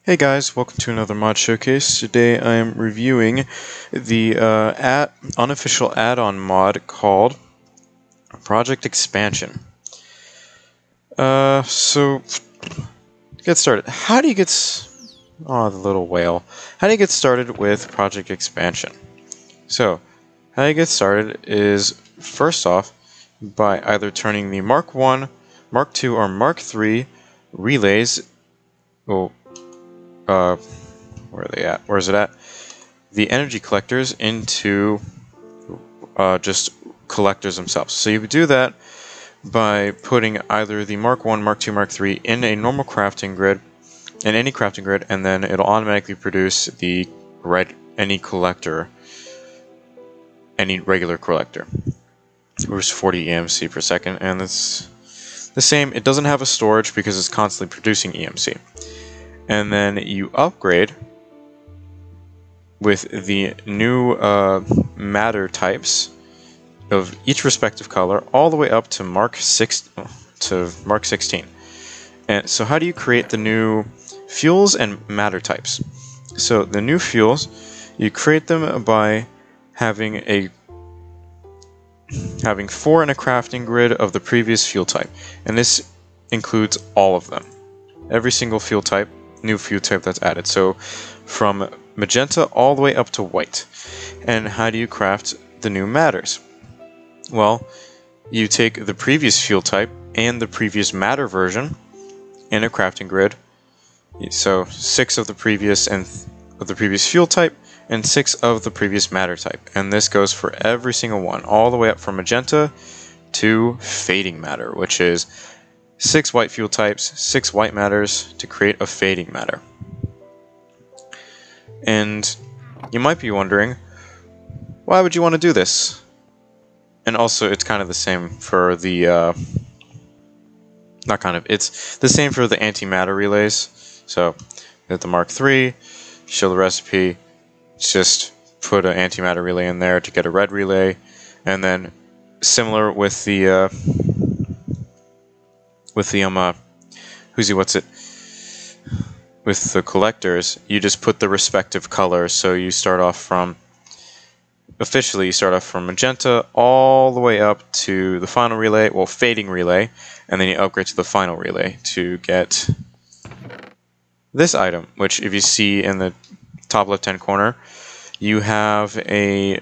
Hey guys, welcome to another mod showcase. Today I am reviewing the unofficial add-on mod called ProjectExpansion. So to get started, how do you get the little whale. How do you get started with ProjectExpansion? So, how you get started is first off by either turning the Mark 1, Mark 2, or Mark 3 relays. Where are they at? Where is it at? The energy collectors into just collectors themselves. So you would do that by putting either the Mark 1, Mark 2, Mark 3 in a normal crafting grid, in any crafting grid, and then it'll automatically produce the any regular collector. It was 40 EMC per second, and it's the same. It doesn't have a storage because it's constantly producing EMC. And then you upgrade with the new matter types of each respective color all the way up to Mark 16. And so how do you create the new fuels and matter types? So the new fuels, you create them by having 4 in a crafting grid of the previous fuel type, and this includes all of them, every single fuel type, new fuel type that's added. So from magenta all the way up to white. And how do you craft the new matters? Well, you take the previous fuel type and the previous matter version in a crafting grid. So 6 of the previous fuel type and 6 of the previous matter type. And this goes for every single one, all the way up from magenta to fading matter, which is 6 white fuel types, 6 white matters to create a fading matter. And you might be wondering, why would you want to do this? And also, it's kind of the same for the, it's the same for the antimatter relays. So, at the Mark III, show the recipe, just put an antimatter relay in there to get a red relay, and then similar with the, with the collectors, you just put the respective colors. So you start off from magenta all the way up to the final relay, well, fading relay, and then you upgrade to the final relay to get this item, which if you see in the top left hand corner, you have a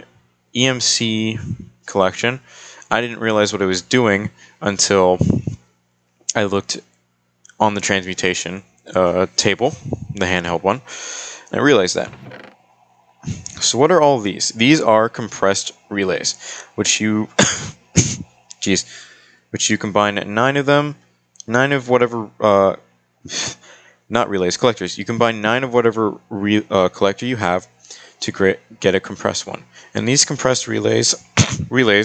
EMC collection. I didn't realize what it was doing until I looked on the transmutation table, the handheld one, and I realized that. So what are all these? These are compressed relays, which you which you combine 9 of them, 9 of whatever not relays, collectors. You combine 9 of whatever collector you have to get a compressed one. And these compressed relays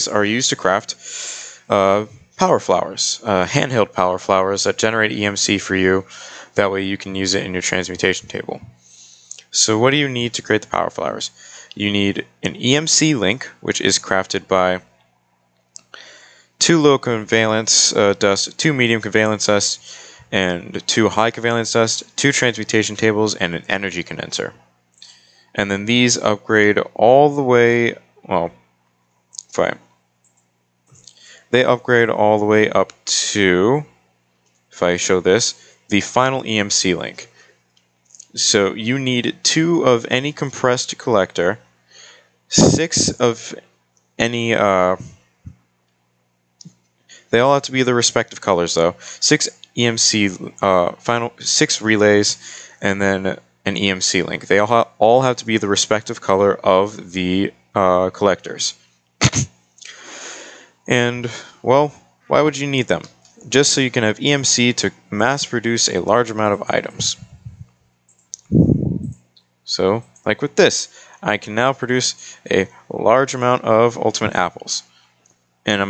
are used to craft power flowers, handheld power flowers that generate EMC for you. That way you can use it in your transmutation table. So what do you need to create the power flowers? You need an EMC link, which is crafted by 2 low covalence dust, 2 medium covalence dust, and 2 high covalence dust, 2 transmutation tables, and an energy condenser. And then these upgrade all the way, they upgrade all the way up to, if I show this, the final EMC link. So you need 2 of any compressed collector, 6 of any, they all have to be the respective colors though, 6 EMC, 6 relays, and then an EMC link. They all have to be the respective color of the collectors. And, well, why would you need them? Just so you can have EMC to mass produce a large amount of items. So, like with this, I can now produce a large amount of ultimate apples. And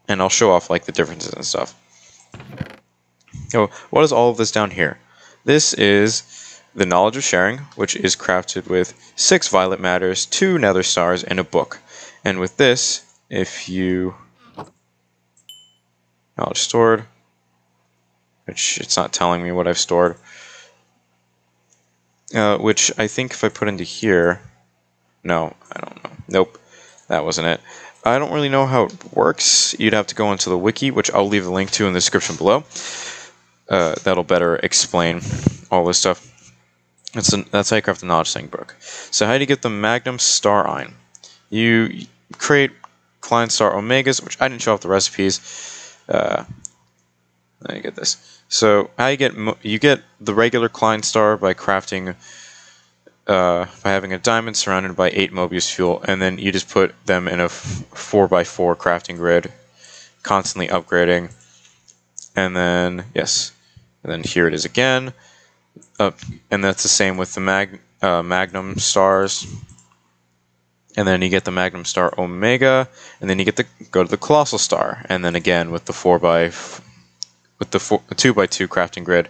I'll show off like the differences and stuff. So, what is all of this down here? This is the knowledge of sharing, which is crafted with 6 violet matters, 2 nether stars, and a book. And with this, if you knowledge stored, which it's not telling me what I've stored. which I think if I put into here, no, I don't know. Nope, that wasn't it. I don't really know how it works. You'd have to go into the wiki, which I'll leave a link to in the description below. That'll better explain all this stuff. That's how you craft the knowledge thing book. So how do you get the Magnum Star Iron? You create Klein Star Omegas, which I didn't show off the recipes. Let me get this. So how you get the regular Klein Star by crafting by having a diamond surrounded by 8 Mobius fuel, and then you just put them in a 4x4 crafting grid, constantly upgrading. And then yes, and then here it is again. And that's the same with the Magnum Stars. And then you get the Magnum Star Omega, and then you get to go to the Colossal Star, and then again with the 2x2 crafting grid,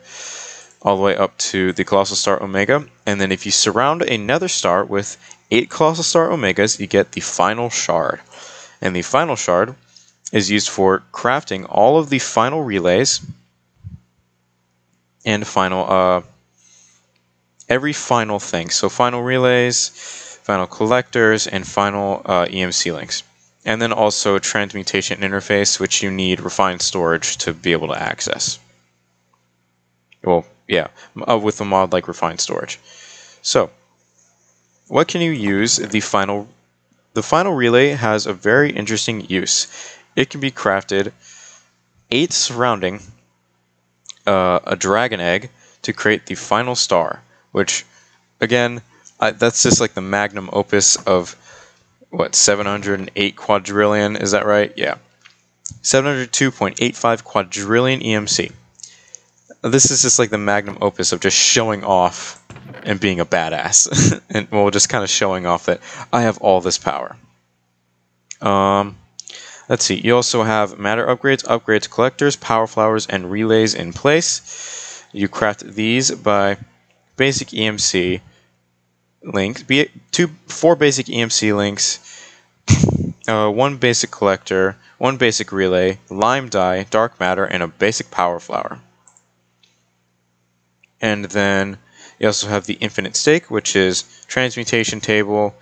all the way up to the Colossal Star Omega. And then if you surround a Nether Star with 8 Colossal Star Omegas, you get the final shard. And the final shard is used for crafting all of the final relays and final every final thing. So final relays, final collectors, and final EMC links. And then also transmutation interface, which you need refined storage to be able to access. Well, yeah, with a mod like refined storage. So, what can you use the final relay has a very interesting use. It can be crafted 8 surrounding a dragon egg to create the final star, which, again, that's just like the magnum opus of, what, 708 quadrillion, is that right? Yeah. 702.85 quadrillion EMC. This is just like the magnum opus of just showing off and being a badass. And, well, just kind of showing off that I have all this power. Let's see, you also have matter upgrades, collectors, power flowers, and relays in place. You craft these by basic EMC links, 4 basic EMC links, 1 basic collector, 1 basic relay, lime dye, dark matter, and a basic power flower. And then you also have the infinite stake, which is transmutation table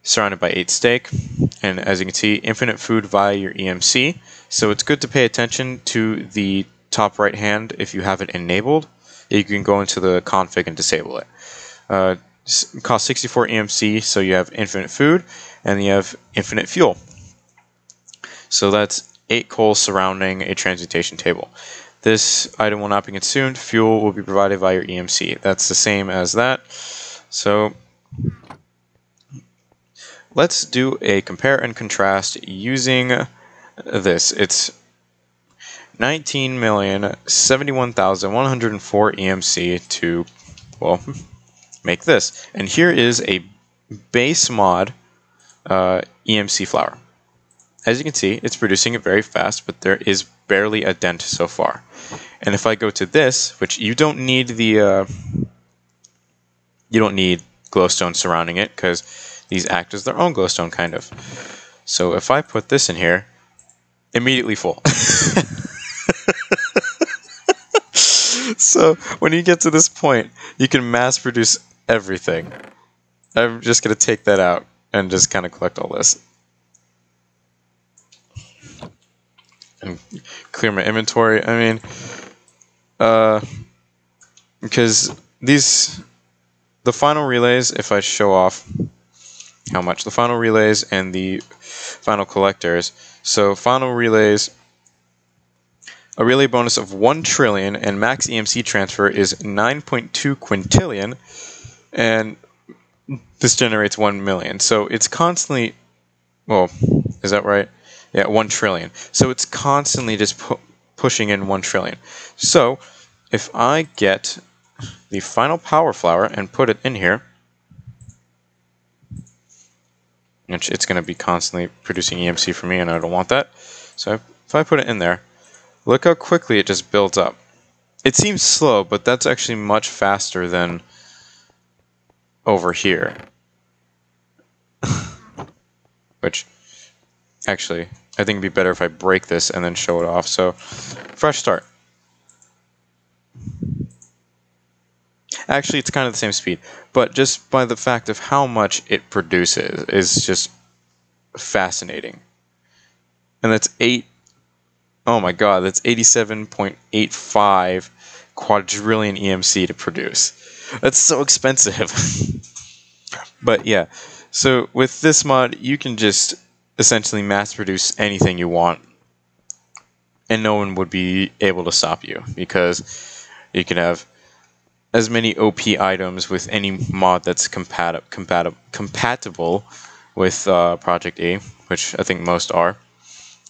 surrounded by 8 stake. And as you can see, infinite food via your EMC. So it's good to pay attention to the top right hand if you have it enabled. You can go into the config and disable it. It costs 64 EMC, so you have infinite food, and you have infinite fuel. So that's 8 coal surrounding a transmutation table. This item will not be consumed. Fuel will be provided via your EMC. That's the same as that. So let's do a compare and contrast using this. It's 19,071,104 EMC to, well, make this. And here is a base mod EMC flower. As you can see, it's producing it very fast, but there is barely a dent so far. And if I go to this, which you don't need the you don't need glowstone surrounding it, because these act as their own glowstone kind of. So if I put this in here, immediately full. So when you get to this point, you can mass produce everything. I'm just going to take that out and just kind of collect all this. And clear my inventory. I mean, because the final relays, if I show off how much, the final relays and the final collectors. So final relays, a relay bonus of 1 trillion and max EMC transfer is 9.2 quintillion, and this generates 1 million. So it's constantly, well, is that right? Yeah, 1 trillion. So it's constantly just pushing in 1 trillion. So if I get the final power flower and put it in here, which it's going to be constantly producing EMC for me, and I don't want that. So if I put it in there, look how quickly it just builds up. It seems slow, but that's actually much faster than over here. Which, actually, I think it'd be better if I break this and then show it off. So, fresh start. Actually, it's kind of the same speed, but just by the fact of how much it produces is just fascinating. And that's oh my god, that's 87.85 quadrillion EMC to produce. That's so expensive. But yeah, so with this mod, you can just essentially mass produce anything you want, and no one would be able to stop you, because you can have as many OP items with any mod that's compatible with ProjectE, which I think most are.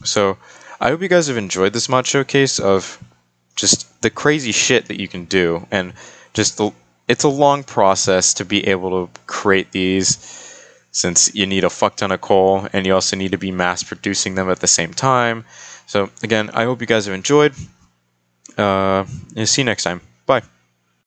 So I hope you guys have enjoyed this mod showcase of just the crazy shit that you can do, and just it's a long process to be able to create these, since you need a fuck ton of coal and you also need to be mass producing them at the same time. So again, I hope you guys have enjoyed. See you next time. Bye.